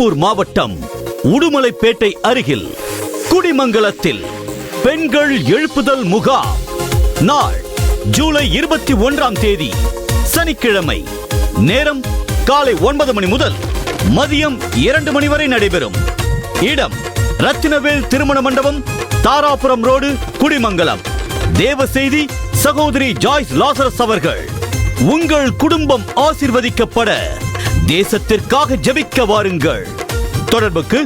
திருப்பூர் மாவட்டம் உடுமலைப்பேட்டை அருகில் குடிமங்கலத்தில் பெண்கள் எழுப்புதல் முகாம். நாள் ஜூலை 21ஆம் தேதி சனிக்கிழமை. நேரம் காலை 9 மணி முதல் மதியம் 2 மணி வரை நடைபெறும். இடம் ரத்தினவேல் திருமண மண்டபம், தாராபுரம் ரோடு, குடிமங்கலம். தேவ செய்தி சகோதரி ஜாய்ஸ் லாசரஸ் அவர்கள். உங்கள் குடும்பம் ஆசீர்வதிக்கப்பட தேசத்திற்காக ஜெபிக்க வாருங்கள். தொடர்புக்கு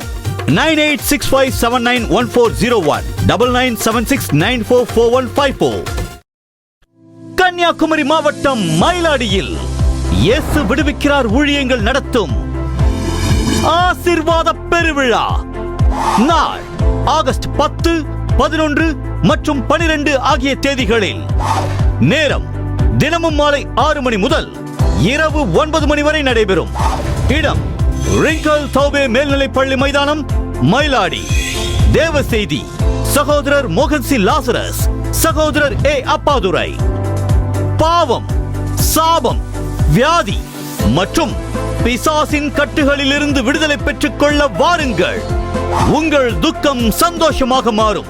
9865791401 9976944154. கன்னியாகுமரி மாவட்டம் மயிலாடியில் இயேசு விடுவிக்கிறார் ஊழியங்கள் நடத்தும் ஆசீர்வாத பெருவிழா. நாள் ஆகஸ்ட் 10, 11 மற்றும் 12 ஆகிய தேதிகளில். நேரம் தினமும் மாலை 6 மணி முதல் இரவு 9 மணி வரை நடைபெறும். இடம் ரிங்கல் தௌபே மேல்நிலைப்பள்ளி மைதானம், மயிலாடி. தேவ செய்தி சகோதரர் மோகன் சி லாசரஸ், சகோதரர் ஏ அப்பாதுரை. பாவம், சாபம், வியாதி மற்றும் பிசாசின் கட்டுகளிலிருந்து விடுதலை பெற்றுக் கொள்ள வாருங்கள். உங்கள் துக்கம் சந்தோஷமாக மாறும்.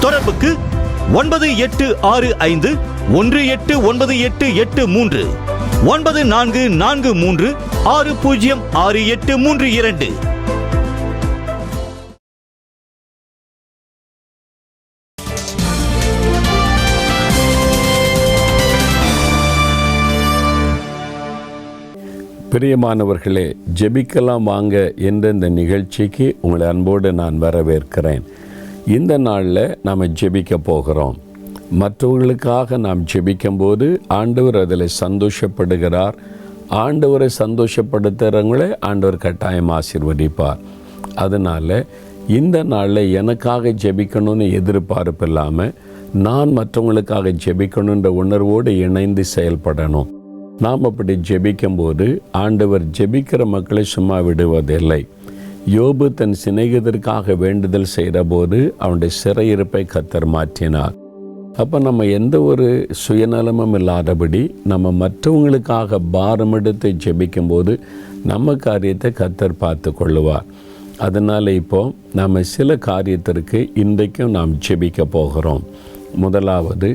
தொடர்புக்கு 9865189883 9443606832. பிரியமானவர்களே, ஜெபிக்கலாம் வாங்க என்ற இந்த நிகழ்ச்சிக்கு உங்களை அன்போடு நான் வரவேற்கிறேன். இந்த நாளில் நாம் ஜெபிக்க போகிறோம். மற்றவர்களுக்காக நாம் ஜெபிக்கும்போது ஆண்டவர் அதில் சந்தோஷப்படுகிறார். ஆண்டவரை சந்தோஷப்படுத்துகிறவங்களே ஆண்டவர் கட்டாயம் ஆசீர்வதிப்பார். அதனால் இந்த நாளில் எனக்காக ஜெபிக்கணும்னு எதிர்பார்ப்பு இல்லாமல் நான் மற்றவங்களுக்காக ஜெபிக்கணுன்ற உணர்வோடு இணைந்து செயல்படணும். நாம் அப்படி ஜெபிக்கும்போது ஆண்டவர் ஜெபிக்கிற மக்களை சும்மா விடுவதில்லை. யோபு தன் சிநேகிதருக்காக வேண்டுதல் செய்கிற போது அவனுடைய சிறையிருப்பை கர்த்தர் மாற்றினார். அப்போ நம்ம எந்த ஒரு சுயநலமும் இல்லாதபடி நம்ம மற்றவங்களுக்காக பாரம் எடுத்து ஜெபிக்கும்போது நம்ம காரியத்தை கர்த்தர் பார்த்து கொள்ளுவார். அதனால் இப்போது நம்ம சில காரியத்திற்கு இன்றைக்கும் நாம் ஜெபிக்க போகிறோம். முதலாவது,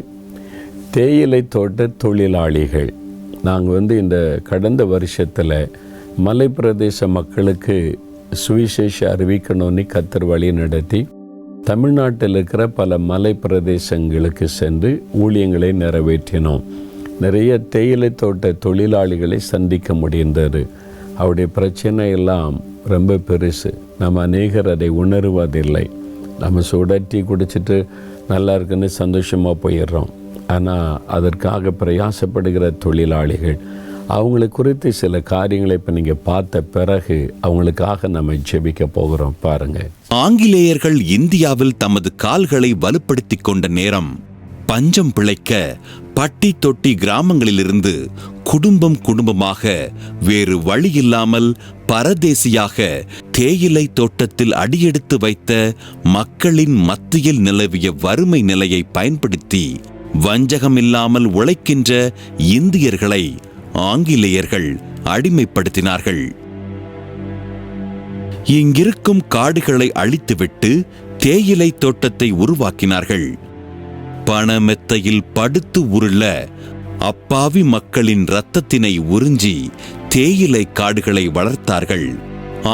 தேயிலை தோட்ட தொழிலாளிகள். நாங்கள் இந்த கடந்த வருஷத்தில் மலைப்பிரதேச மக்களுக்கு சுவிசேஷ அறிவிக்கணும்னு கர்த்தர் வழி நடத்தி தமிழ்நாட்டில் இருக்கிற பல மலை பிரதேசங்களுக்கு சென்று ஊழியங்களை நிறைவேற்றினோம். நிறைய தேயிலை தோட்ட தொழிலாளிகளை சந்திக்க முடிந்தது. அவருடைய பிரச்சனை எல்லாம் ரொம்ப பெருசு. நம்ம அநேகர் அதை உணர்வதில்லை. நம்ம சுடட்டி குடிச்சிட்டு நல்லா இருக்குன்னு சந்தோஷமாக போயிடுறோம். ஆனால் அதற்காக பிரயாசப்படுகிற தொழிலாளிகள், அவங்களை குறித்து சில காரியங்களை இப்போ நீங்கள் பார்த்த பிறகு அவங்களுக்காக நம்ம ஜெபிக்க போகிறோம். பாருங்கள். ஆங்கிலேயர்கள் இந்தியாவில் தமது கால்களை வலுப்படுத்திக் கொண்ட நேரம், பஞ்சம் பிழைக்க பட்டி தொட்டி கிராமங்களிலிருந்து குடும்பம் குடும்பமாக வேறு வழியில்லாமல் பரதேசியாக தேயிலை தோட்டத்தில் அடியெடுத்து வைத்த மக்களின் மத்தியில் நிலவிய வறுமை நிலையை பயன்படுத்தி வஞ்சகமில்லாமல் உழைக்கின்ற இந்தியர்களை ஆங்கிலேயர்கள் அடிமைப்படுத்தினார்கள். இங்கிருக்கும் காடுகளை அழித்துவிட்டு தேயிலை தோட்டத்தை உருவாக்கினார்கள். பணமெத்தையில் படுத்து உருள அப்பாவி மக்களின் இரத்தத்தினை உறிஞ்சி தேயிலை காடுகளை வளர்த்தார்கள்.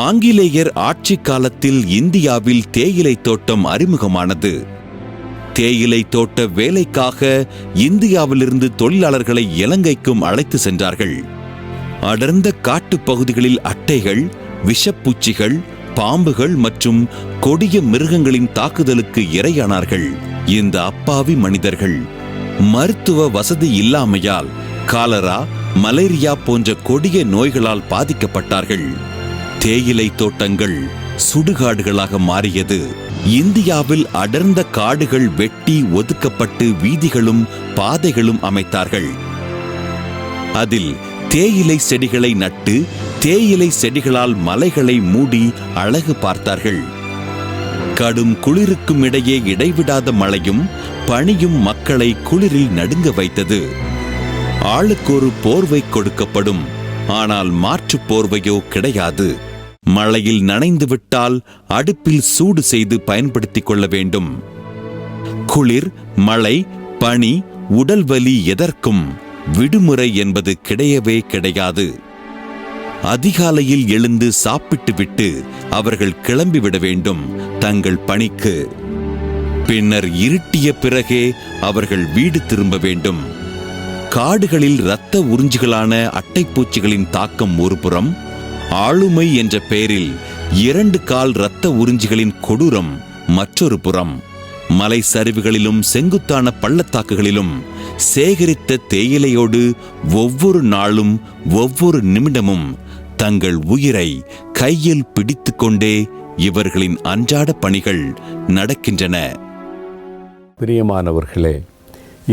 ஆங்கிலேயர் ஆட்சி காலத்தில் இந்தியாவில் தேயிலை தோட்டம் அறிமுகமானது. தேயிலை தோட்ட வேலைக்காக இந்தியாவிலிருந்து தொழிலாளர்களை இலங்கைக்கும் அழைத்து சென்றார்கள். அடர்ந்த காட்டுப் பகுதிகளில் அட்டைகள், விஷப்பூச்சிகள், பாம்புகள் மற்றும் கொடிய மிருகங்களின் தாக்குதலுக்கு இரையானார்கள். இந்த அப்பாவி மனிதர்கள் மருத்துவ வசதி இல்லாமையால் காலரா, மலேரியா போன்ற கொடிய நோய்களால் பாதிக்கப்பட்டார்கள். தேயிலை தோட்டங்கள் சுடுகாடுகளாக மாறியது. இந்தியாவில் அடர்ந்த காடுகள் வெட்டி ஒதுக்கப்பட்டு வீதிகளும் பாதைகளும் அமைத்தார்கள். அதில் தேயிலை செடிகளை நட்டு தேயிலை செடிகளால் மலைகளை மூடி அழகு பார்த்தார்கள். கடும் குளிருக்கும் இடையே இடைவிடாத மழையும் பனியும் மக்களை குளிரில் நடுங்க வைத்தது. ஆளுக்கொரு போர்வை கொடுக்கப்படும், ஆனால் மாற்று போர்வையோ கிடையாது. மழையில் நனைந்து விட்டால் அடுப்பில் சூடு செய்து பயன்படுத்திக் கொள்ள வேண்டும். குளிர், மழை, பனி, உடல் வலி எதற்கும் விடுமுறை என்பது கிடையவே கிடையாது. அதிகாலையில் எழுந்து சாப்பிட்டு விட்டு அவர்கள் கிளம்பிவிட வேண்டும் தங்கள் பணிக்கு. பின்னர் இருட்டிய பிறகே அவர்கள் வீடு திரும்ப வேண்டும். காடுகளில் இரத்த உறிஞ்சிகளான அட்டைப்பூச்சிகளின் தாக்கம் ஒருபுறம், ஆளுமை என்ற பெயரில் 2 கால் இரத்த உறிஞ்சிகளின் கொடூரம் மற்றொரு புறம். மலை சரிவுகளிலும் செங்குத்தான பள்ளத்தாக்குகளிலும் சேகரித்த தேயிலையோடு ஒவ்வொரு நாளும் ஒவ்வொரு நிமிடமும் தங்கள் உயிரை கையில் பிடித்துக்கொண்டே இவர்களின் அன்றாட பணிகள் நடக்கின்றன. பிரியமானவர்களே,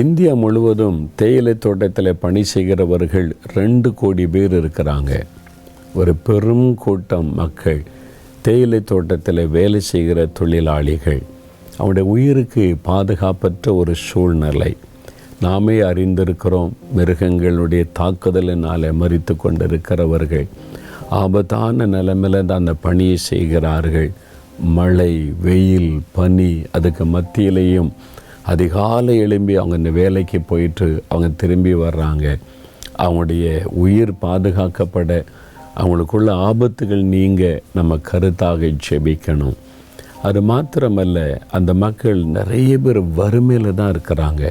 இந்தியா முழுவதும் தேயிலை தோட்டத்தில் பணி செய்கிறவர்கள் 2 கோடி பேர் இருக்கிறாங்க. ஒரு பெரும் கூட்டம் மக்கள் தேயிலை தோட்டத்தில் வேலை செய்கிற தொழிலாளிகள். அவனுடைய உயிருக்கு பாதுகாப்பற்ற ஒரு சூழ்நிலை. நாமே அறிந்திருக்கிறோம். மிருகங்களுடைய தாக்குதலினால் மரித்து கொண்டிருக்கிறவர்கள் ஆபத்தான நிலைமையில் தான் அந்த பணியை செய்கிறார்கள். மழை, வெயில், பனி, அதுக்கு மத்தியிலையும் அதிகாலை எழும்பி அவங்க இந்த வேலைக்கு போயிட்டு அவங்க திரும்பி வர்றாங்க. அவங்களுடைய உயிர் பாதுகாக்கப்பட, அவங்களுக்குள்ள ஆபத்துகள் நீங்க நம்ம கருத்தாக ஜெபிக்கணும். அது மாத்திரமல்ல, அந்த மக்கள் நிறைய பேர் வறுமையில் தான் இருக்கிறாங்க.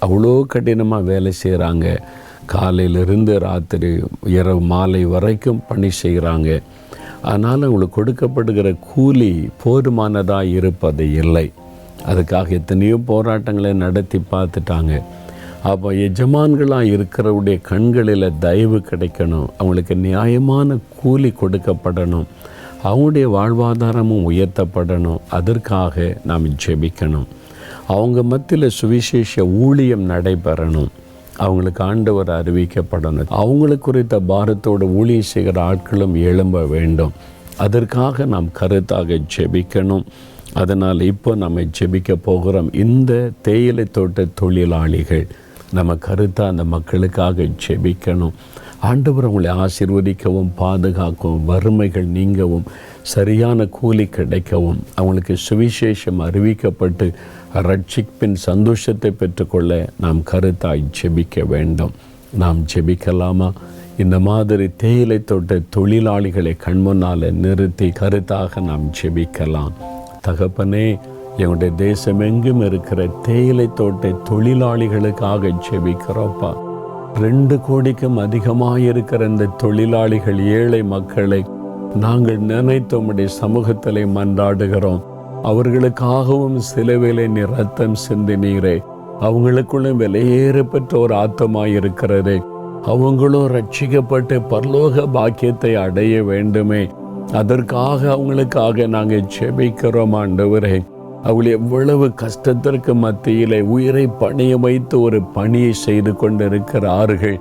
அவ்வளோ கடினமாக வேலை செய்கிறாங்க. காலையிலிருந்து ராத்திரி இரவு மாலை வரைக்கும் பணி செய்கிறாங்க. ஆனால் அவங்களுக்கு கொடுக்கப்படுகிற கூலி போதுமானதாக இருப்பது இல்லை. அதுக்காக எத்தனையோ போராட்டங்களை நடத்தி பார்த்துட்டாங்க. அப்போ எஜமான்களாக இருக்கிறவுடைய கண்களில் தயவு கிடைக்கணும். அவங்களுக்கு நியாயமான கூலி கொடுக்கப்படணும். அவங்களுடைய வாழ்வாதாரமும் உயர்த்தப்படணும். அதற்காக நாம் ஜெபிக்கணும். அவங்க மத்தியில் சுவிசேஷ ஊழியம் நடைபெறணும். அவங்களுக்கு ஆண்டவர் அறிவிக்கப்படணும். அவங்களுக்கு குறித்த பாரத்தோடு ஊழியம் செய்கிற ஆட்களும் எழும்ப வேண்டும். அதற்காக நாம் கருத்தாக ஜெபிக்கணும். அதனால் இப்போ நம்ம ஜெபிக்க போகிறோம். இந்த தேயிலை தோட்ட தொழிலாளிகள் நம்ம கருத்தாக அந்த மக்களுக்காக ஜெபிக்கணும். ஆண்டவர் அவங்களை ஆசீர்வதிக்கவும் பாதுகாக்கவும், வறுமைகள் நீங்கவும், சரியான கூலி கிடைக்கவும், அவங்களுக்கு சுவிசேஷம் அறிவிக்கப்பட்டு ரட்சிப்பின் சந்தோஷத்தை பெற்றுக்கொள்ள நாம் கருத்தாய் ஜெபிக்க வேண்டும். நாம் ஜெபிக்கலாமா? இந்த மாதிரி தேயிலை தோட்ட தொழிலாளிகளை கண்முன்னால் நிறுத்தி கருத்தாக நாம் ஜெபிக்கலாம். தகப்பனே, எங்களுடைய தேசம் எங்கும் இருக்கிற தேயிலை தோட்ட தொழிலாளிகளுக்காக ஜெபிக்கிறோப்பா. 2 கோடிக்கும் அதிகமாக இருக்கிற இந்த தொழிலாளிகள், ஏழை மக்களை நாங்கள் நினைத்து உம்முடைய சமூகத்திலே மன்றாடுகிறோம். அவர்களுக்காகவும் சிலுவையிலே நீர் ரத்தம் சிந்தினீரே. அவங்களுக்குள்ளும் விலையேற பெற்ற ஒரு ஆத்மாய் இருக்கிறதே. அவங்களும் ரட்சிக்கப்பட்டு பரலோக பாக்கியத்தை அடைய வேண்டுமே. அதற்காக அவங்களுக்காக நாங்கள் ஜெபிக்கிறோம் ஆண்டவரே. அவள் எவ்வளவு கஷ்டத்திற்கு மத்தியிலே உயிரை பணிய வைத்து ஒரு பணியை செய்து கொண்டிருக்கிறார்கள்.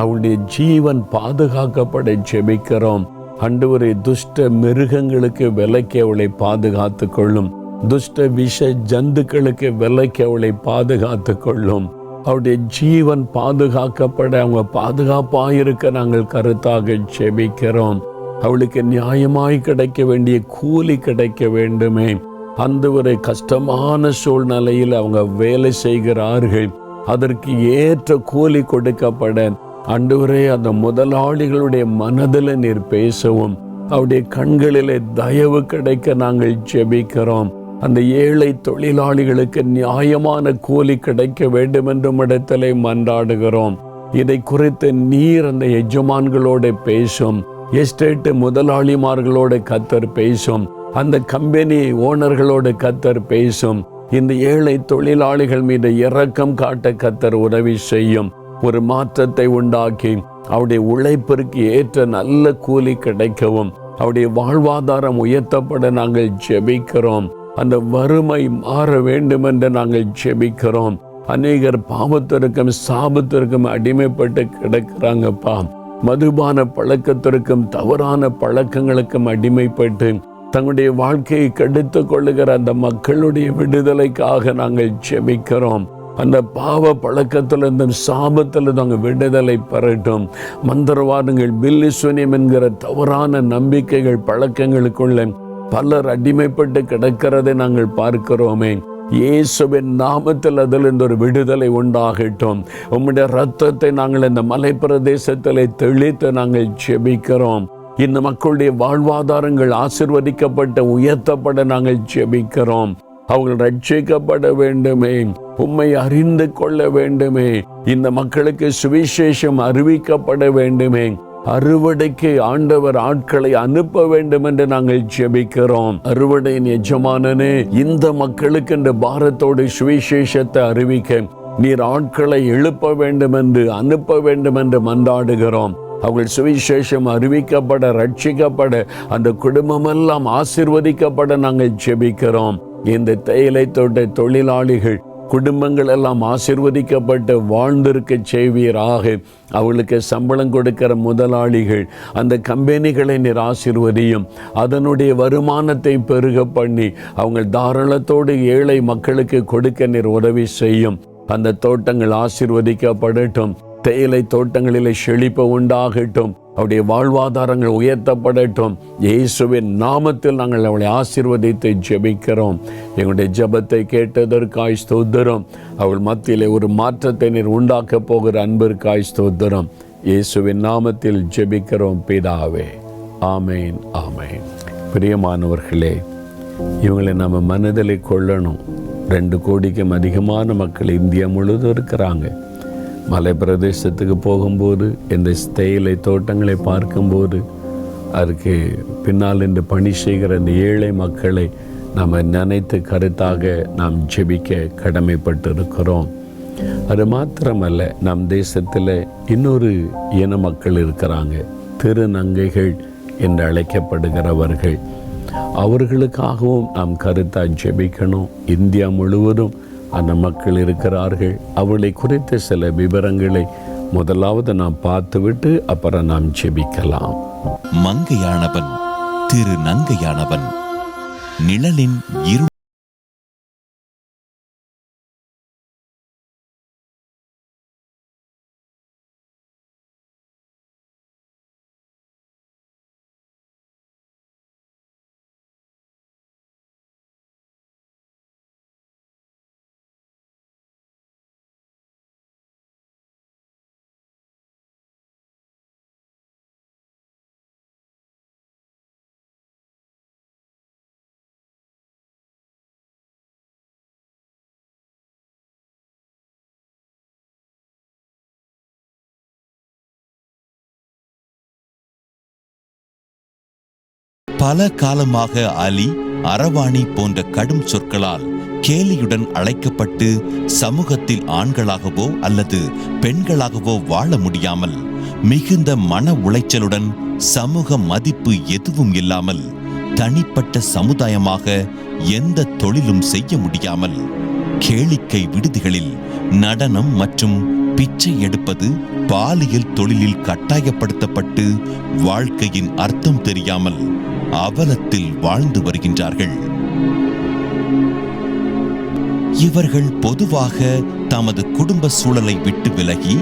அவளுடைய ஜீவன் பாதுகாக்கப்பட ஜெபிக்கிறோம் ஆண்டவரே. துஷ்ட மிருகங்களுக்கு விலக்கி அவளை பாதுகாத்து கொள்ளும். துஷ்ட விஷ ஜந்துக்களுக்கு விலக்கி அவளை பாதுகாத்து கொள்ளும். அவருடைய ஜீவன் பாதுகாக்கப்பட அவங்க பாதுகாப்பாயிருக்க நாங்கள் கருத்தாக ஜெபிக்கிறோம். அவளுக்கு நியாயமாய் கிடைக்க வேண்டிய கூலி கிடைக்க வேண்டுமே. அந்த ஒரு கஷ்டமான சூழ்நிலையில் அவங்க வேலை செய்கிறார்கள். அதற்கு ஏற்ற கூலி கொடுக்கப்பட ஆண்டவரே, அந்த முதலாளிகளுடைய மனதில் நீர் பேசவும், அவருடைய கண்களிலே தயவு கிடைக்க நாங்கள் ஜெபிக்கிறோம். அந்த ஏழை தொழிலாளிகளுக்கு நியாயமான கூலி கிடைக்க வேண்டும் என்று இடத்திலே மன்றாடுகிறோம். இதை குறித்து நீர் அந்த எஜமான்களோடு பேசும். எஸ்டேட் முதலாளிமார்களோடு கர்த்தர் பேசும். அந்த கம்பெனி ஓனர்களோடு கர்த்தர் பேசும். இந்த ஏழை தொழிலாளிகள் மீது இரக்கம் காட்ட கர்த்தர் உதவி செய்யும். ஒரு மாற்றத்தை உண்டாக்கி அவருடைய உழைப்பிற்கு ஏற்ற நல்ல கூலி கிடைக்கவும், அவருடைய வாழ்வாதாரம் உயர்த்தப்பட நாங்கள் ஜெபிக்கிறோம். அந்த வறுமை மாற வேண்டும் என்று நாங்கள் ஜெபிக்கிறோம். அநேகர் பாவத்திற்கும் சாபத்திற்கும் அடிமைப்பட்டு கிடக்கிறாங்கப்பா. மதுபான பழக்கத்திற்கும் தவறான பழக்கங்களுக்கும் அடிமைப்பட்டு தங்களுடைய வாழ்க்கையை கெடுத்து கொள்ளுகிற அந்த மக்களுடைய விடுதலைக்காக நாங்கள் ஜெபிக்கிறோம். அந்த பாவ பழக்கத்தில் இந்த சாபத்தில் நாங்கள் விடுதலை பெறட்டும். மந்திரவாதங்கள், பில்லிசுனியம் என்கிற தவறான நம்பிக்கைகள், பழக்கங்களுக்குள்ள பலர் அடிமைப்பட்டு கிடக்கிறதை நாங்கள் பார்க்கிறோமே. இயேசுவின் நாமத்தில் அதிலிருந்து ஒரு விடுதலை உண்டாகட்டும். உம்முடைய இரத்தத்தை நாங்கள் இந்த மலை பிரதேசத்தில் தெளித்து நாங்கள் ஜெபிக்கிறோம். இந்த மக்களுடைய வாழ்வாதாரங்கள் ஆசீர்வதிக்கப்பட்ட உயர்த்தப்பட நாங்கள் ஜெபிக்கிறோம். அவர்கள் ரட்சிக்கப்பட வேண்டுமே, உம்மை அறிந்து கொள்ள வேண்டுமே, இந்த மக்களுக்கு சுவிசேஷம் அறிவிக்கப்பட வேண்டுமே, அறுவடைக்கு ஆண்டவர் ஆட்களை அனுப்ப வேண்டும் என்று நாங்கள் ஜெபிக்கிறோம். அறுவடையின் எஜமானனே, இந்த மக்களுக்கு இந்த பாரத்தோடு சுவிசேஷத்தை அறிவிக்க நீர் ஆட்களை எழுப்ப வேண்டும் என்று, அனுப்ப வேண்டும் என்று மன்றாடுகிறோம். அவர்கள் சுவிசேஷம் அறிவிக்கப்பட, ரட்சிக்கப்பட, அந்த குடும்பமெல்லாம் ஆசீர்வதிக்கப்பட நாங்கள் ஜெபிக்கிறோம். இந்த தேயிலை தோட்ட தொழிலாளிகள் குடும்பங்கள் எல்லாம் ஆசீர்வதிக்கப்பட்டு வாழ்ந்திருக்க செய்வீராக. அவர்களுக்கு சம்பளம் கொடுக்கிற முதலாளிகள், அந்த கம்பெனிகளை நீர் ஆசீர்வதியும். அதனுடைய வருமானத்தை பெருக பண்ணி அவங்க தாராளத்தோடு ஏழை மக்களுக்கு கொடுக்க நீர் உதவி செய்யும். அந்த தோட்டங்கள் ஆசீர்வதிக்கப்படட்டும். தேயிலை தோட்டங்களில் செழிப்பு உண்டாகட்டும். அவருடைய வாழ்வாதாரங்கள் உயர்த்தப்படட்டும். இயேசுவின் நாமத்தில் நாங்கள் அவளை ஆசீர்வதித்து ஜெபிக்கிறோம். எங்களுடைய ஜெபத்தை கேட்டதற்காய் ஸ்தோத்திரம். அவள் மத்தியிலே ஒரு மாற்றத்தை நீர் உண்டாக்க போகிற அன்பிற்காய் ஸ்தோத்திரம். இயேசுவின் நாமத்தில் ஜெபிக்கிறோம் பிதாவே. ஆமேன், ஆமேன். பிரியமானவர்களே, இவங்களை நம்ம மனதில் கொள்ளணும். 2 கோடிக்கும் அதிகமான மக்கள் இந்தியா முழுவதும் இருக்கிறாங்க. மலை பிரதேசத்துக்கு போகும்போது, இந்த தேயிலை தோட்டங்களை பார்க்கும்போது, அதுக்கு பின்னால் இன்று பணி செய்கிற இந்த ஏழை மக்களை நம்ம நினைத்து கருத்தாக நாம் ஜெபிக்க கடமைப்பட்டிருக்கிறோம். அது மாத்திரமல்ல, நம் தேசத்தில் இன்னொரு இன மக்கள் இருக்கிறாங்க, திருநங்கைகள் என்று அழைக்கப்படுகிறவர்கள். அவர்களுக்காகவும் நாம் கருத்தாக ஜெபிக்கணும். இந்தியா முழுவதும் அந்த மக்கள் இருக்கிறார்கள். அவளை குறித்த சில விவரங்களை முதலாவது நாம் பார்த்துவிட்டு அப்புறம் நாம் ஜெபிக்கலாம். மங்கையானவன், திரு நங்கையானவன், நிழலின் இரு பல காலமாக அலி, அரவாணி போன்ற கடும் சொற்களால் கேலியுடன் அழைக்கப்பட்டு சமூகத்தில் ஆண்களாகவோ அல்லது பெண்களாகவோ வாழ முடியாமல், மிகுந்த மன உளைச்சலுடன் சமூக மதிப்பு எதுவும் இல்லாமல், தனிப்பட்ட சமுதாயமாக எந்த தொழிலும் செய்ய முடியாமல், கேளிக்கை விடுதிகளில் நடனம் மற்றும் பிச்சை எடுப்பது, பாலியல் தொழிலில் கட்டாயப்படுத்தப்பட்டு வாழ்க்கையின் அர்த்தம் தெரியாமல் அவலத்தில் வாழ்ந்து வருகின்றார்கள். இவர்கள் பொதுவாக தமது குடும்ப சூழலை விட்டு விலகி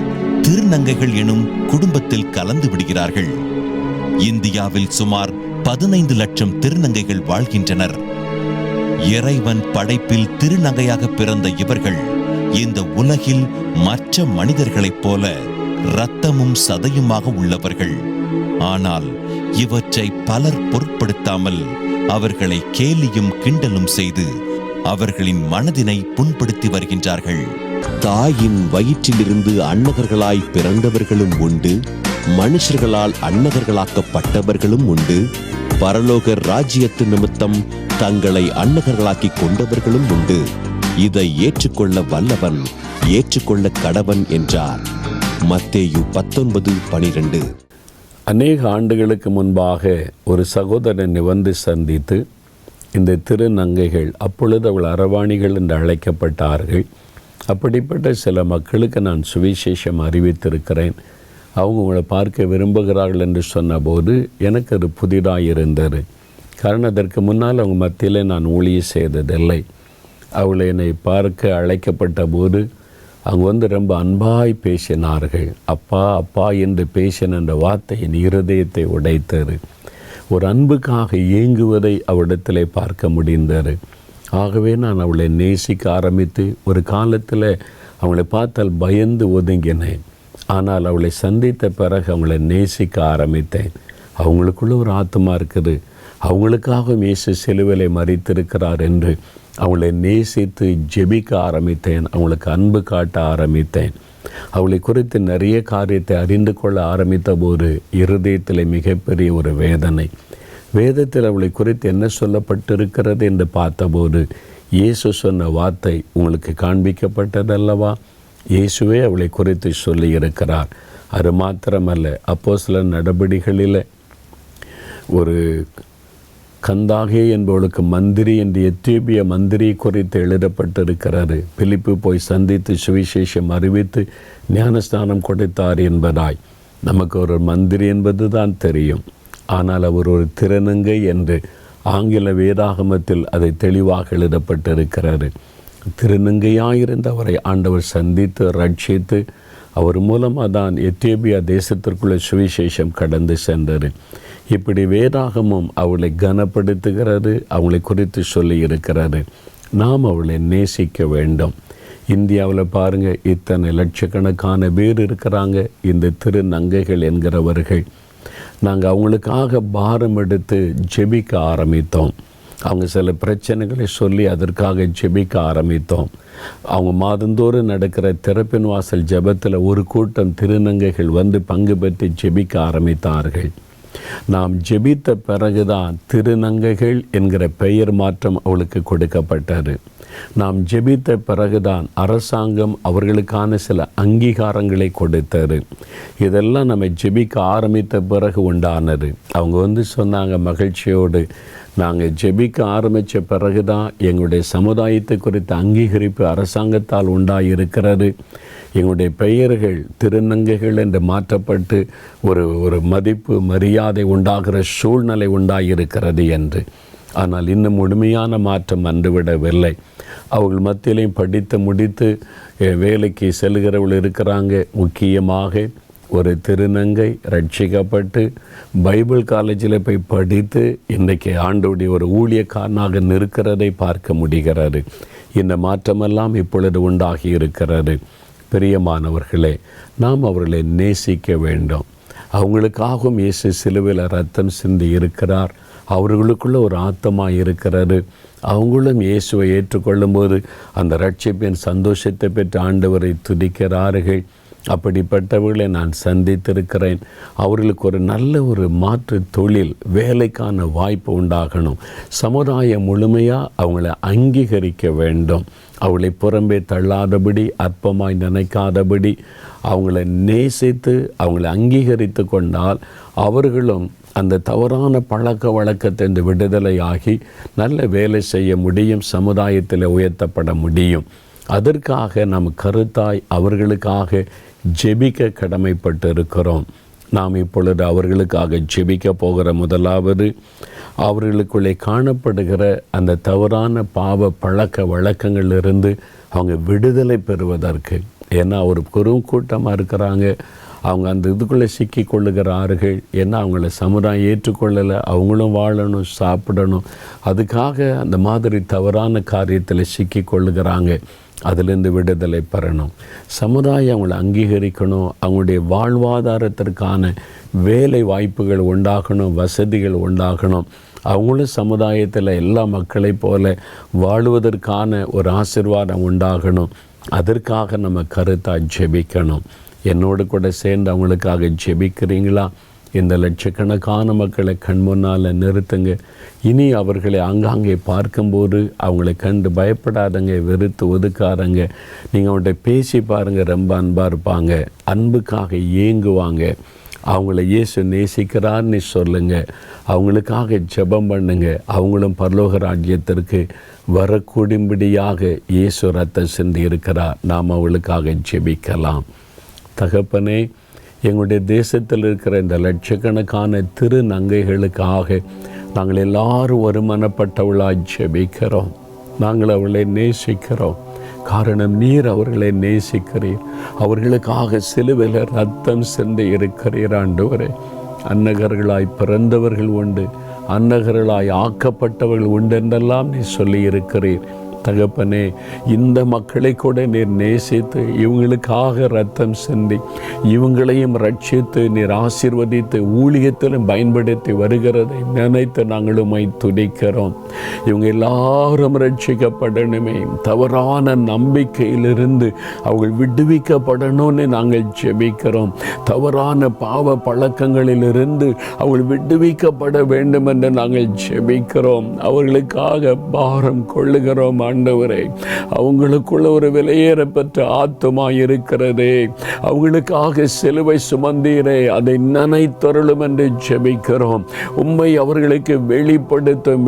திருநங்கைகள் எனும் குடும்பத்தில் கலந்து விடுகிறார்கள். இந்தியாவில் சுமார் 15 லட்சம் திருநங்கைகள் வாழ்கின்றனர். இறைவன் படைப்பில் திருநங்கையாக பிறந்த இவர்கள் இந்த உலகில் மற்ற மனிதர்களைப் போல இரத்தமும் சதையுமாக உள்ளவர்கள். ஆனால் இவற்றை பலர் பொருட்படுத்தாமல் அவர்களை கேலியும் கிண்டலும் செய்து அவர்களின் மனதினை புண்படுத்தி வருகின்றார்கள். தாயின் வயிற்றிலிருந்து அன்னகர்களாய் பிறந்தவர்களும் உண்டு, மனுஷர்களால் அன்னகர்களாக்கப்பட்டவர்களும் உண்டு, பரலோக ராஜ்யத்து நிமித்தம் தங்களை அன்னகர்களாக்கி கொண்டவர்களும் உண்டு. இதை ஏற்றுக்கொள்ள வல்லவன் ஏற்றுக்கொள்ள கடவன் என்றார். மத்தேயு 19:12. அநேக ஆண்டுகளுக்கு முன்பாக ஒரு சகோதரனை வந்து சந்தித்து, இந்த திருநங்கைகள், அப்பொழுது அவள் அரவாணிகள் என்று அழைக்கப்பட்டார்கள், அப்படிப்பட்ட சில மக்களுக்கு நான் சுவிசேஷம் அறிவித்திருக்கிறேன், அவங்க உங்களை பார்க்க விரும்புகிறார்கள் என்று சொன்னபோது எனக்கு அது புதிதாக இருந்தது. காரணம், அதற்கு முன்னால் அவங்க மத்தியில் நான் ஊழியம் செய்ததில்லை. அவளை என்னை பார்க்க அழைக்கப்பட்ட போது அவங்க வந்து ரொம்ப அன்பாய் பேசினார்கள். அப்பா அப்பா என்று பேசின அந்த வார்த்தை என் இருதயத்தை உடைத்தது. ஒரு அன்புக்காக ஏங்குவதை அவளிடத்திலே பார்க்க முடிந்தது. ஆகவே நான் அவளை நேசிக்க ஆரம்பித்து ஒரு காலத்தில் அவளை பார்த்தால் பயந்து ஒதுங்கினேன். ஆனால் அவளை சந்தித்த பிறகு அவளை நேசிக்க ஆரம்பித்தேன். அவங்களுக்குள்ள ஒரு ஆத்மா இருக்குது, அவங்களுக்காகவும் இயேசு சிலுவையிலே மரித்திருக்கிறார் என்று அவளை நேசித்து ஜெபிக்க ஆரம்பித்தேன். அவங்களுக்கு அன்பு காட்ட ஆரம்பித்தேன். அவளை குறித்து நிறைய காரியத்தை அறிந்து கொள்ள ஆரம்பித்த போது இருதயத்தில் மிகப்பெரிய ஒரு வேதனை. வேதத்தில் அவளை குறித்து என்ன சொல்லப்பட்டிருக்கிறது என்று பார்த்தபோது இயேசு சொன்ன வார்த்தை உங்களுக்கு காண்பிக்கப்பட்டதல்லவா? இயேசுவே அவளை குறித்து சொல்லியிருக்கிறார். அது மாத்திரமல்ல, அப்போஸ்தலர் நடபடிகளில் ஒரு கந்தாகே என்பவளுக்கு மந்திரி என்று எத்தியோப்பிய மந்திரி குறித்து எழுதப்பட்டிருக்கிறது. பிலிப்பு போய் சந்தித்து சுவிசேஷம் அறிவித்து ஞானஸ்தானம் கொடுத்தார் என்பதாய். நமக்கு ஒரு மந்திரி என்பது தான் தெரியும். ஆனால் அவர் ஒரு திருநங்கை என்று ஆங்கில வேதாகமத்தில் அதை தெளிவாக எழுதப்பட்டிருக்கிறது. திருநங்கையாயிருந்த அவரை ஆண்டவர் சந்தித்து ரட்சித்து அவர் மூலமாக தான் எத்தியோப்பியா தேசத்திற்குள்ள சுவிசேஷம் கடந்து சென்றது. இப்படி வேதாகமும் அவளை கனப்படுத்துகிறது, அவளை குறித்து சொல்லி இருக்கிறது. நாம் அவளை நேசிக்க வேண்டும். இந்தியாவில் பாருங்கள், இத்தனை லட்சக்கணக்கான பேர் இருக்கிறாங்க இந்த திருநங்கைகள் என்கிறவர்கள். நாங்கள் அவங்களுக்காக பாரம் எடுத்து ஜெபிக்க ஆரம்பித்தோம். அவங்க சில பிரச்சனைகளை சொல்லி அதற்காக ஜெபிக்க ஆரம்பித்தோம். அவங்க மாதந்தோறும் நடக்கிற திறப்பின் வாசல் ஜெபத்தில் ஒரு கூட்டம் திருநங்கைகள் வந்து பங்கு பெற்று ஜெபிக்க ஆரம்பித்தார்கள். நாம் ஜெபித்த பிறகுதான் திருநங்கைகள் என்கிற பெயர் மாற்றம் அவளுக்கு கொடுக்கப்பட்டது. நாம் ஜெபித்த பிறகுதான் அரசாங்கம் அவர்களுக்கான சில அங்கீகாரங்களை கொடுத்தது. இதெல்லாம் நம்ம ஜெபிக்க ஆரம்பித்த பிறகு உண்டானது. அவங்க வந்து சொன்னாங்க மகிழ்ச்சியோடு, நாங்கள் ஜெபிக்க ஆரம்பித்த பிறகு தான் எங்களுடைய சமுதாயத்தை குறித்த அங்கீகரிப்பு அரசாங்கத்தால் உண்டாயிருக்கிறது. எங்களுடைய பெயர்கள் திருநங்கைகள் என்று மாற்றப்பட்டு ஒரு மதிப்பு மரியாதை உண்டாகிற சூழ்நிலை உண்டாயிருக்கிறது என்று. ஆனால் இன்னும் முழுமையான மாற்றம் வந்துவிடவில்லை. அவர்கள் மத்தியிலையும் படித்து முடித்து வேலைக்கு செல்கிறவர்கள் இருக்கிறாங்க. முக்கியமாக ஒரு திருநங்கை ரட்சிக்கப்பட்டு பைபிள் காலேஜில் போய் படித்து இன்றைக்கு ஆண்டோடைய ஒரு ஊழியக்காரனாக நிற்கிறதை பார்க்க முடிகிறது. இந்த மாற்றமெல்லாம் இப்பொழுது உண்டாகி இருக்கிறது. பிரியமானவர்களே, நாம் அவர்களை நேசிக்க வேண்டும். அவங்களுக்காகவும் இயேசு சிலுவையில் ரத்தம் சிந்தி இருக்கிறார். அவர்களுக்குள்ள ஒரு ஆத்மா இருக்கிறது. அவங்களும் இயேசுவை ஏற்றுக்கொள்ளும்போது அந்த ரட்சிப்பின் சந்தோஷத்தை பெற்று ஆண்டவரை துதிக்கிறார்கள். அப்படிப்பட்டவர்களை நான் சந்தித்திருக்கிறேன். அவர்களுக்கு ஒரு நல்ல ஒரு மாற்று தொழில் வேலைக்கான வாய்ப்பு உண்டாகணும். சமுதாயம் முழுமையாக அவங்கள அங்கீகரிக்க வேண்டும். அவளை புறம்பே தள்ளாதபடி, அற்பமாய் நினைக்காதபடி அவங்கள நேசித்து அவங்கள அங்கீகரித்து கொண்டால் அவர்களும் அந்த தவறான பழக்க வழக்கத்திலிருந்து விடுதலையாகி நல்ல வேலை செய்ய முடியும், சமுதாயத்தில் உயர்த்தப்பட முடியும். அதற்காக நாம் கருத்தாய் அவர்களுக்காக ஜெபிக்க கடமைப்பட்டு இருக்கிறோம். நாம் இப்பொழுது அவர்களுக்காக ஜெபிக்க போகிற முதலாவது, அவர்களுக்குள்ளே காணப்படுகிற அந்த தவறான பாவ பழக்க வழக்கங்களிலிருந்து அவங்க விடுதலை பெறுவதற்கு. ஏன்னா ஒரு கூட்டமாக இருக்கிறாங்க, அவங்க அந்த இதுக்குள்ளே சிக்கி கொள்ளுகிறார்கள். ஏன்னா அவங்கள சமுதாயம் ஏற்றுக்கொள்ளலை, அவங்களும் வாழணும், சாப்பிடணும். அதுக்காக அந்த மாதிரி தவறான காரியத்தில் சிக்கி கொள்ளுகிறாங்க. அதிலிருந்து விடுதலை பெறணும். சமுதாயம் அவங்களை அங்கீகரிக்கணும். அவங்களுடைய வாழ்வாதாரத்திற்கான வேலை வாய்ப்புகள் உண்டாகணும், வசதிகள் உண்டாகணும். அவங்களும் சமுதாயத்தில் எல்லா மக்களைப் போல வாழுவதற்கான ஒரு ஆசீர்வாதம் உண்டாகணும். அதற்காக நம்ம கருத்தாக ஜெபிக்கணும். என்னோடு கூட சேர்ந்து அவங்களுக்காக ஜெபிக்கிறீங்களா? இந்த லட்சக்கணக்கான மக்களை கண் முன்னால் நிறுத்துங்க. இனி அவர்களை ஆங்காங்கே பார்க்கும்போது அவங்களை கண்டு பயப்படாதங்க, வெறுத்து ஒதுக்காதங்க. நீங்கள் அவங்கள்ட்ட பேசி பாருங்கள், ரொம்ப அன்பாக இருப்பாங்க, அன்புக்காக ஏங்குவாங்க. அவங்கள இயேசு நேசிக்கிறார்னு சொல்லுங்கள். அவங்களுக்காக ஜெபம் பண்ணுங்க. அவங்களும் பரலோக ராஜ்யத்திற்கு வரக்கூடியபடியாக இயேசு ரத்தம் சிந்தி இருக்கிறார். நாம் அவங்களுக்காக ஜெபிக்கலாம். தகப்பனே, எங்களுடைய தேசத்தில் இருக்கிற இந்த லட்சக்கணக்கான திருநங்கைகளுக்காக நாங்கள் எல்லாரும் ஒருமனப்பட்டவளாய் ஜெபிக்கிறோம். நாங்கள் அவளை நேசிக்கிறோம். காரணம் நீர் அவர்களை நேசிக்கிறீர், அவர்களுக்காக சிலுவையில் ரத்தம் சிந்தி இருக்கிறீர். ஆண்டவரே, அன்னகர்களாய் பிறந்தவர்கள் உண்டு, அன்னகர்களாய் ஆக்கப்பட்டவர்கள் உண்டு என்றெல்லாம் நீ சொல்லி இருக்கிறீர். தகப்பனே, இந்த மக்களை கூட நீர் நேசித்து இவங்களுக்காக ரத்தம் சிந்தி இவங்களையும் ரட்சித்து நீர் ஆசீர்வதித்து ஊழியத்திலும் பயன்படுத்தி வருகிறதை நினைத்து நாங்களும் துதிக்கிறோம். இவங்க எல்லாரும் ரட்சிக்கப்படணுமே, தவறான நம்பிக்கையிலிருந்து அவர்கள் விடுவிக்கப்படணும்னு நாங்கள் ஜெபிக்கிறோம். தவறான பாவ பழக்கங்களிலிருந்து அவர்கள் விடுவிக்கப்பட வேண்டும் என்று நாங்கள் ஜெபிக்கிறோம். அவர்களுக்காக பாரம் கொள்ளுகிறோம். ஆண்டவரே, அவங்களுக்குள்ள ஒரு விலையேறப்பட்ட ஆத்துமா இருக்கிறதே, அவங்களுக்காக சிலுவை சுமந்தீரே, அதை நினைத்தருளும் என்று ஜெபிக்கிறோம். உம்மை அவர்களுக்கு வெளிப்படுத்தும்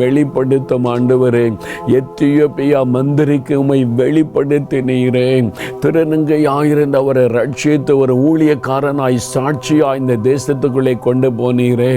ஆண்டவரே. எத்தியோப்பியா மந்திரிக்கு உம்மை வெளிப்படுத்தினீரே, திருநங்கையாயிருந்த அவரை ரட்சித்து ஒரு ஊழியக்காரனாய் சாட்சியாய் இந்த தேசத்துக்குள்ளே கொண்டு போனீரே.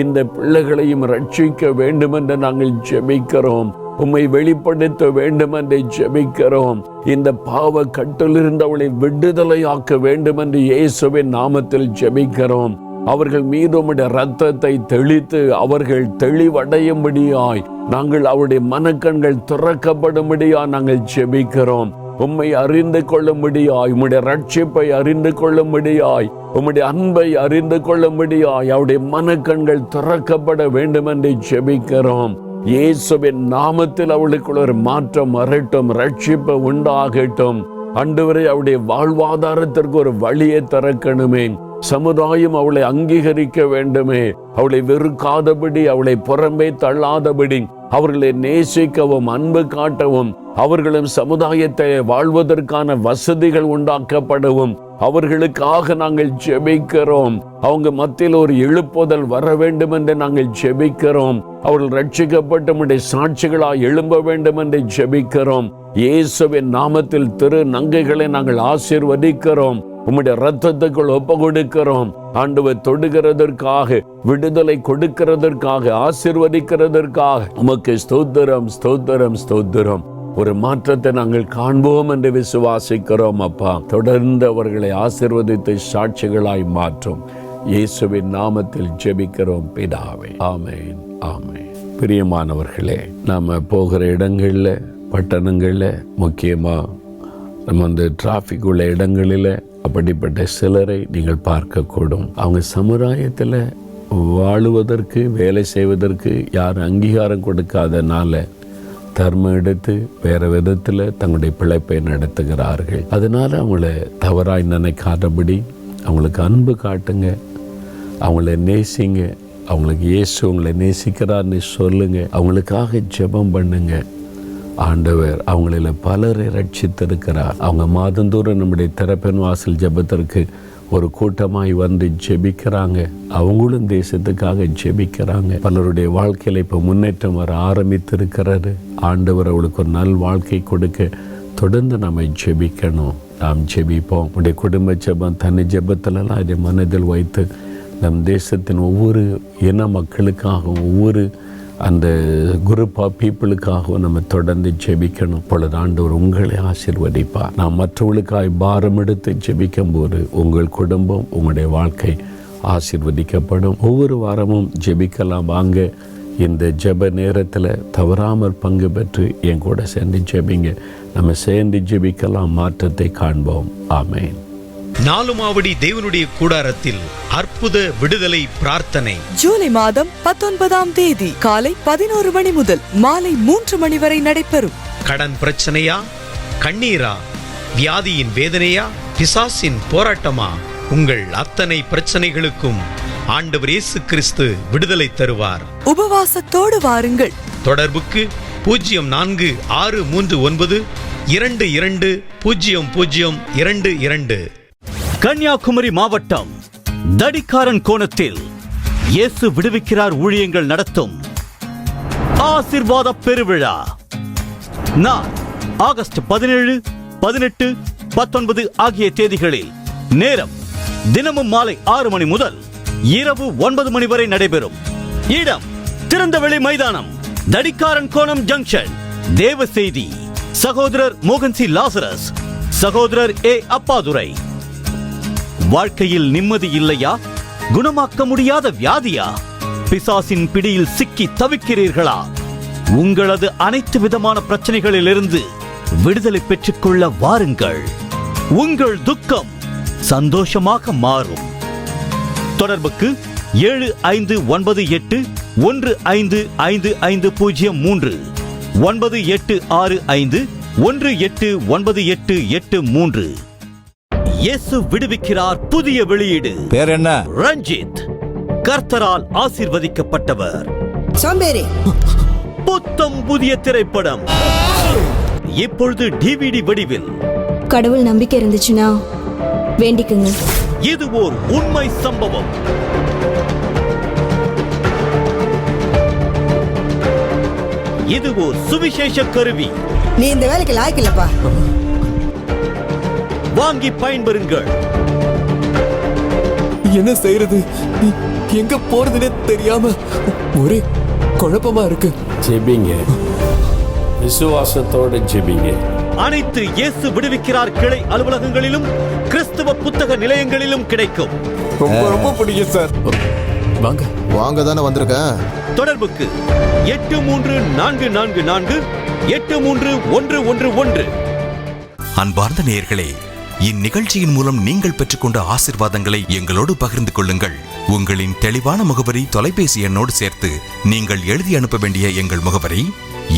இந்த பிள்ளைகளையும் ரட்சிக்க வேண்டும் என்று நாங்கள் ஜெபிக்கிறோம். உம்மை வெளிப்படுத்த வேண்டும் என்று ஜெபிக்கிறோம். இந்த பாவ கட்டிலிருந்து அவளை விடுதலையாக்க வேண்டும் என்று இயேசுவின் நாமத்தில் ஜெபிக்கிறோம். அவர்கள் மீது உம்முடைய இரத்தத்தை தெளித்து அவர்கள் தெளிவடையும்படியாய் நாங்கள் அவருடைய மனக்கண்கள் திறக்கப்படும்படியாய் நாங்கள் ஜெபிக்கிறோம். உம்மை அறிந்து கொள்ளும்படியாய், உம்முடைய ரட்சிப்பை அறிந்து கொள்ளும்படியாய், உம்முடைய அன்பை அறிந்து கொள்ளும்படியாய் அவருடைய மனக்கண்கள் திறக்கப்பட வேண்டும் என்று ஜெபிக்கிறோம். இயேசுவின் நாமத்தில் அவளுக்குள்ள ஒரு மாற்றம் வரட்டும், ரட்சிப்பு உண்டாகட்டும். ஆண்டவரே, அவருடைய வாழ்வாதாரத்திற்கு ஒரு வழியை திறக்கணுமே. சமுதாயம் அவளை அங்கீகரிக்க வேண்டுமே. அவளை வெறுக்காதபடி, அவளை புறம்பே தள்ளாதபடி, அவர்களை நேசிக்கவும் அன்பு காட்டவும், அவர்களும் சமுதாயத்தை வாழ்வதற்கான வசதிகள் உண்டாக்கப்படவும் அவர்களுக்காக நாங்கள் ஜெபிக்கிறோம். அவங்க மத்தியில் ஒரு எழுப்புதல் வர வேண்டும் என்று நாங்கள் ஜெபிக்கிறோம். அவர்கள் ரட்சிக்கப்பட்டு உம்முடைய சாட்சிகளாய் எழும்ப வேண்டும் என்று ஜெபிக்கிறோம். இயேசுவின் நாமத்தில் திரு நங்கைகளை நாங்கள் ஆசீர்வதிக்கிறோம். உம்முடைய இரத்தத்துக்குள் ஒப்பு கொடுக்கிறோம். ஆண்டவர் தொடுகிறதற்காக, விடுதலை கொடுக்கிறதற்காக, ஆசீர்வதிக்கிறதற்காக உமக்கு ஸ்தோத்திரம், ஸ்தோத்திரம், ஸ்தோத்திரம். ஒரு மாற்றத்தை நாங்கள் காண்போம் என்று விசுவாசிக்கிறோம். அப்பா, தொடர்ந்து அவர்களை ஆசீர்வதித்து சாட்சிகளாய் மாற்றும். இயேசுவின் நாமத்தில் ஜெபிக்கிறோம் பிதாவே. ஆமென், ஆமென். பிரியமானவர்களே, நாம போகிற இடங்கள்ல, பட்டணங்கள்ல, முக்கியமா நம்ம அந்த டிராஃபிக் உள்ள இடங்களில் அப்படிப்பட்ட சிலரை நீங்கள் பார்க்கக்கூடும். அவங்க சமுதாயத்தில் வாழுவதற்கு, வேலை செய்வதற்கு யார் அங்கீகாரம் கொடுக்காதனால தர்மம் எடுத்து வேறு விதத்தில் தங்களுடைய பிழைப்பை நடத்துகிறார்கள். அதனால் அவங்கள தவறாய் நினைக்காதபடி அவங்களுக்கு அன்பு காட்டுங்க, அவங்கள நேசிங்க, அவங்களுக்கு இயேசு உங்களை நேசிக்கிறார்னு சொல்லுங்க, அவங்களுக்காக ஜெபம் பண்ணுங்க. ஆண்டவர் அவங்களில் பலரை ரட்சித்திருக்கிறார். அவங்க மாதந்தோறும் நம்முடைய திறப்பின் வாசல் ஜெபத்திற்கு ஒரு கூட்டமாய் வந்து ஜெபிக்கிறாங்க. அவங்களும் தேசத்துக்காக ஜெபிக்கிறாங்க. பலருடைய வாழ்க்கையில் இப்போ முன்னேற்றம் வர ஆரம்பித்திருக்கிறது. ஆண்டவர் அவளுக்கு ஒரு நல் வாழ்க்கை கொடுக்க தொடர்ந்து நம்ம ஜெபிக்கணும். நாம் ஜெபிப்போம். உடைய குடும்ப ஜெபம், தனி ஜெபத்திலலாம் இதை மனதில் வைத்து நம் தேசத்தின் ஒவ்வொரு இன மக்களுக்காகவும், ஒவ்வொரு அந்த குரூப் ஆஃப் பீப்புளுக்காகவும் நம்ம தொடர்ந்து ஜெபிக்கணும். பொழுது ஆண்டவர் உங்களை ஆசீர்வதிப்பார். நாம் மற்றவர்களுக்காய் பாரம் எடுத்து ஜெபிக்கும் போது உங்கள் குடும்பம், உங்களுடைய வாழ்க்கை ஆசீர்வதிக்கப்படும். ஒவ்வொரு வாரமும் ஜெபிக்கலாம் வாங்க. இந்த ஜெப நேரத்தில் தவறாமல் பங்கு பெற்று என் கூட சேர்ந்து ஜெபிங்க. நம்ம சேர்ந்து ஜெபிக்கலாம், மாற்றத்தை காண்போம். ஆமென். நாலுமாவடி தேவனுடைய கூடாரத்தில் அற்புத விடுதலை பிரார்த்தனை ஜூலை மாதம் 19ஆம் தேதி காலை 11 மணி முதல் மாலை 3 மணி வரை நடைபெறும். கடன் பிரச்சனையா, கண்ணீரா, வியாதியின் வேதனையா, பிசாசின் போராட்டமா, உங்கள் அத்தனை பிரச்சனைகளுக்கும் ஆண்டவர் இயேசு கிறிஸ்து விடுதலை தருவார். உபவாசத்தோடு வாருங்கள். தொடர்புக்கு 0463220022. கன்னியாகுமரி மாவட்டம் தடிக்காரன் கோணத்தில் இயேசு விடுவிக்கிறார் ஊழியங்கள் நடத்தும் ஆசீர்வாத பெருவிழா நாள் ஆகஸ்ட் 17, 18, 19 ஆகிய தேதிகளில். நேரம் தினமும் மாலை 6 மணி முதல் இரவு 9 மணி வரை நடைபெறும். இடம் திறந்தவெளி மைதானம், தடிக்காரன் கோணம் ஜங்ஷன். தேவ செய்தி சகோதரர் மோகன் சி லாசரஸ், சகோதரர் ஏ அப்பாதுரை. வாழ்க்கையில் நிம்மதி இல்லையா? குணமாக்க முடியாத வியாதியா? பிசாசின் பிடியில் சிக்கி தவிக்கிறீர்களா? உங்களது அனைத்து விதமான பிரச்சனைகளிலிருந்து விடுதலை பெற்றுக்கொள்ள வாருங்கள். உங்கள் துக்கம் சந்தோஷமாக மாறும். தொடர்புக்கு 7598 155503 9865 189883. இயேசு விடுவிக்கிறார் புதிய வெளியீடு. பேர் என்ன? ரஞ்சித். கர்த்தரால் ஆசீர்வதிக்கப்பட்டவர். சோம்பேறி. புத்தம் புதிய திரைப்படம் இப்பொழுது டிவிடி வடிவில். கடவுள் நம்பிக்கை இருந்துச்சுன்னா வேண்டிக்குங்க. இது ஓர் உண்மை சம்பவம். இது ஓர் சுவிசேஷ கருவி. நீ இந்த வேலைக்கு லாய்க்கில்லப்பா. வாங்கி பயன்பெறுங்கள். என்ன செய்யறது, எங்க போறதுன்னே தெரியாம ஒரே குழப்பமா இருக்கு. ஜெபிங்க, விசுவாசத்தோட ஜெபிங்க. அனைத்து இயேசு விடுவிக்கிறார் கிளை அலுவலகங்களிலும் கிறிஸ்தவ புத்தக நிலையங்களிலும் கிடைக்கும். ரொம்ப ரொம்ப பிடிக்கும் சார். வாங்க வாங்க தானே வந்திருக்கேன். தொடர்புக்கு 8344 83111. அன்பார்ந்த நேயர்களே, இந்நிகழ்ச்சியின் மூலம் நீங்கள் பெற்றுக்கொண்ட ஆசீர்வாதங்களை எங்களோடு பகிர்ந்து கொள்ளுங்கள். உங்களின் தெளிவான முகவரி தொலைபேசி எண்ணோடு சேர்த்து நீங்கள் எழுதி அனுப்ப வேண்டிய எங்கள் முகவரி: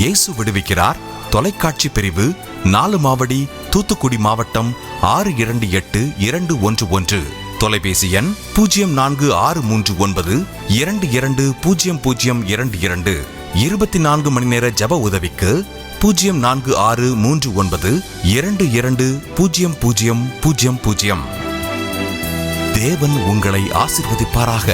இயேசு விடுவிக்கிறார், தொலைக்காட்சி பிரிவு, 4 மாவடி, தூத்துக்குடி மாவட்டம் 628211. தொலைபேசி எண் 046392200022. 24 மணி நேர ஜப உதவிக்கு 046392200000. தேவன் உங்களை ஆசீர்வதிப்பாராக.